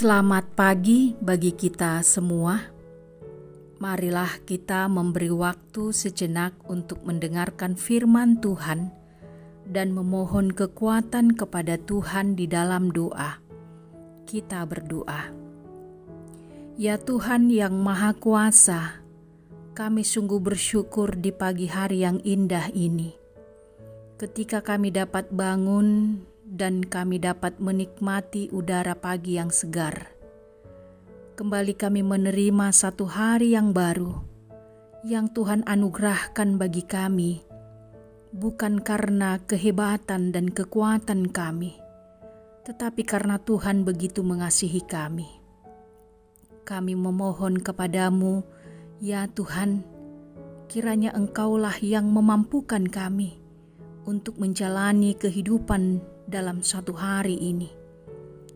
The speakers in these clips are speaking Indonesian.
Selamat pagi bagi kita semua. Marilah kita memberi waktu sejenak untuk mendengarkan firman Tuhan dan memohon kekuatan kepada Tuhan di dalam doa. Kita berdoa. Ya Tuhan yang Maha Kuasa, kami sungguh bersyukur di pagi hari yang indah ini. Ketika kami dapat bangun dan kami dapat menikmati udara pagi yang segar. Kembali kami menerima satu hari yang baru, yang Tuhan anugerahkan bagi kami, bukan karena kehebatan dan kekuatan kami, tetapi karena Tuhan begitu mengasihi kami. Kami memohon kepadamu, ya Tuhan, kiranya Engkaulah yang memampukan kami untuk menjalani kehidupan dalam satu hari ini.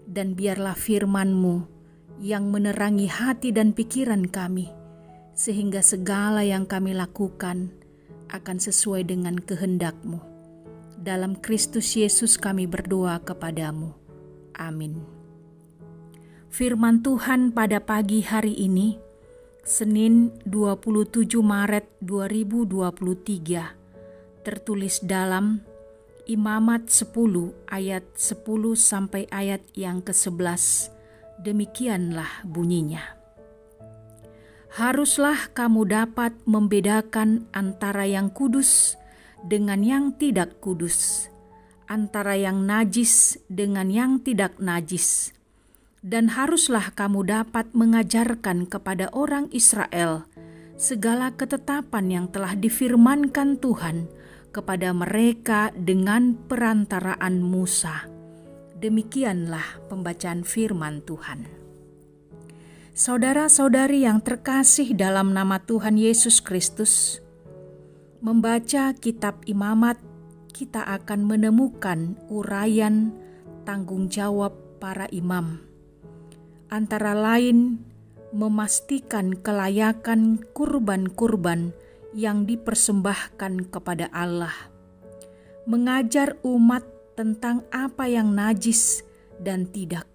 Dan biarlah firman-Mu yang menerangi hati dan pikiran kami, sehingga segala yang kami lakukan akan sesuai dengan kehendak-Mu. Dalam Kristus Yesus kami berdoa kepadamu. Amin. Firman Tuhan pada pagi hari ini, Senin 27 Maret 2023, tertulis dalam Imamat 10 ayat 10 sampai ayat yang ke-11. Demikianlah bunyinya. Haruslah kamu dapat membedakan antara yang kudus dengan yang tidak kudus, antara yang najis dengan yang tidak najis. Dan haruslah kamu dapat mengajarkan kepada orang Israel segala ketetapan yang telah difirmankan Tuhan kepada mereka dengan perantaraan Musa. Demikianlah pembacaan firman Tuhan. Saudara-saudari yang terkasih dalam nama Tuhan Yesus Kristus, membaca kitab Imamat, kita akan menemukan uraian tanggung jawab para imam. Antara lain, memastikan kelayakan kurban-kurban yang dipersembahkan kepada Allah, mengajar umat tentang apa yang najis dan tidak,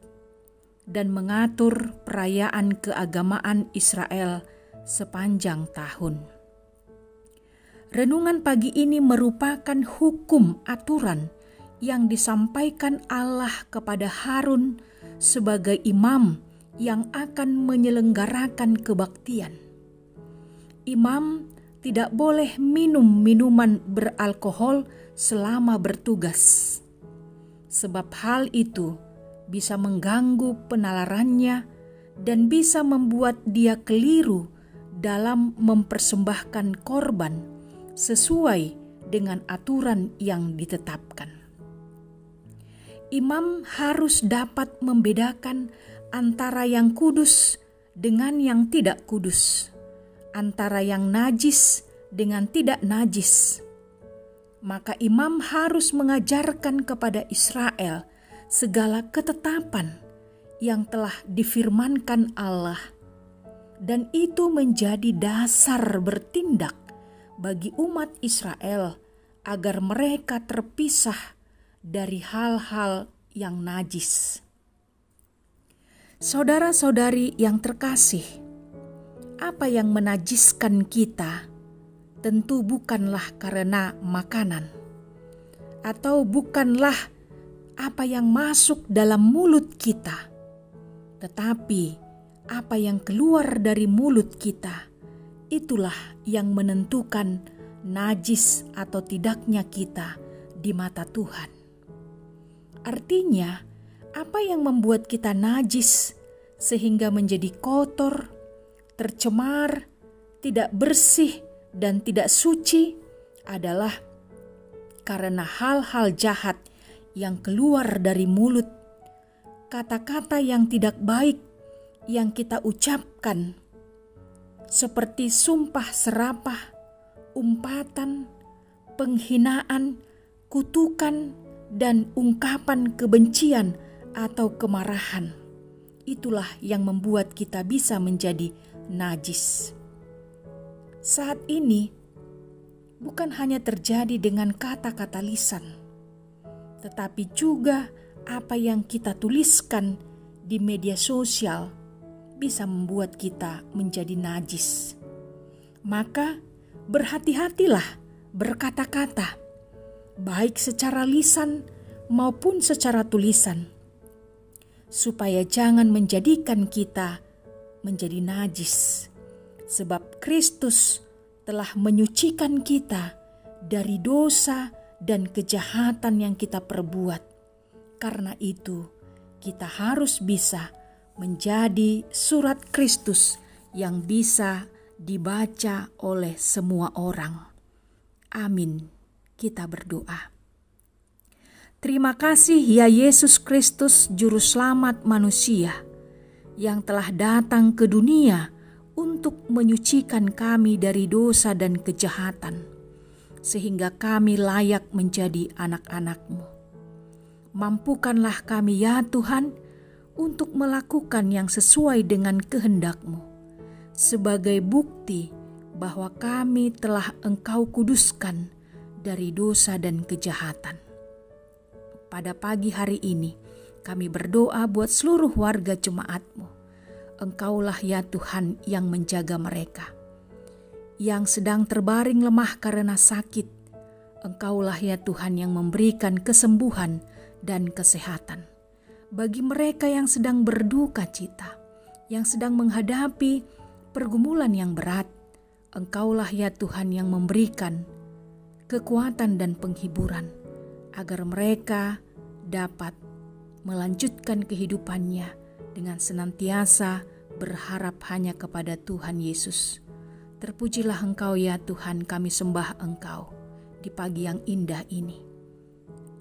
dan mengatur perayaan keagamaan Israel sepanjang tahun. Renungan pagi ini merupakan hukum aturan yang disampaikan Allah kepada Harun sebagai imam yang akan menyelenggarakan kebaktian. Imam tidak boleh minum minuman beralkohol selama bertugas, sebab hal itu bisa mengganggu penalarannya dan bisa membuat dia keliru dalam mempersembahkan korban sesuai dengan aturan yang ditetapkan. Imam harus dapat membedakan antara yang kudus dengan yang tidak kudus, antara yang najis dengan tidak najis. Maka imam harus mengajarkan kepada Israel segala ketetapan yang telah difirmankan Allah, dan itu menjadi dasar bertindak bagi umat Israel agar mereka terpisah dari hal-hal yang najis. Saudara-saudari yang terkasih, apa yang menajiskan kita tentu bukanlah karena makanan, atau bukanlah apa yang masuk dalam mulut kita, tetapi apa yang keluar dari mulut kita, itulah yang menentukan najis atau tidaknya kita di mata Tuhan. Artinya, apa yang membuat kita najis sehingga menjadi kotor, tercemar, tidak bersih, dan tidak suci adalah karena hal-hal jahat yang keluar dari mulut, kata-kata yang tidak baik yang kita ucapkan, seperti sumpah serapah, umpatan, penghinaan, kutukan, dan ungkapan kebencian atau kemarahan. Itulah yang membuat kita bisa menjadi najis. Saat ini bukan hanya terjadi dengan kata-kata lisan, tetapi juga apa yang kita tuliskan di media sosial bisa membuat kita menjadi najis. Maka berhati-hatilah berkata-kata, baik secara lisan maupun secara tulisan, supaya jangan menjadikan kita menjadi najis. Sebab Kristus telah menyucikan kita dari dosa dan kejahatan yang kita perbuat. Karena itu, kita harus bisa menjadi surat Kristus yang bisa dibaca oleh semua orang. Amin. Kita berdoa. Terima kasih ya Yesus Kristus, Juru Selamat manusia, yang telah datang ke dunia untuk menyucikan kami dari dosa dan kejahatan, sehingga kami layak menjadi anak-anak-Mu. Mampukanlah kami ya Tuhan untuk melakukan yang sesuai dengan kehendak-Mu, sebagai bukti bahwa kami telah Engkau kuduskan dari dosa dan kejahatan. Pada pagi hari ini, kami berdoa buat seluruh warga jemaat-Mu. Engkaulah ya Tuhan yang menjaga mereka. Yang sedang terbaring lemah karena sakit, Engkaulah ya Tuhan yang memberikan kesembuhan dan kesehatan. Bagi mereka yang sedang berduka cita, yang sedang menghadapi pergumulan yang berat, Engkaulah ya Tuhan yang memberikan kekuatan dan penghiburan, agar mereka dapat melanjutkan kehidupannya dengan senantiasa berharap hanya kepada Tuhan Yesus. Terpujilah Engkau ya Tuhan, kami sembah Engkau di pagi yang indah ini.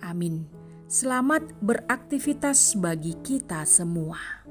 Amin. Selamat beraktivitas bagi kita semua.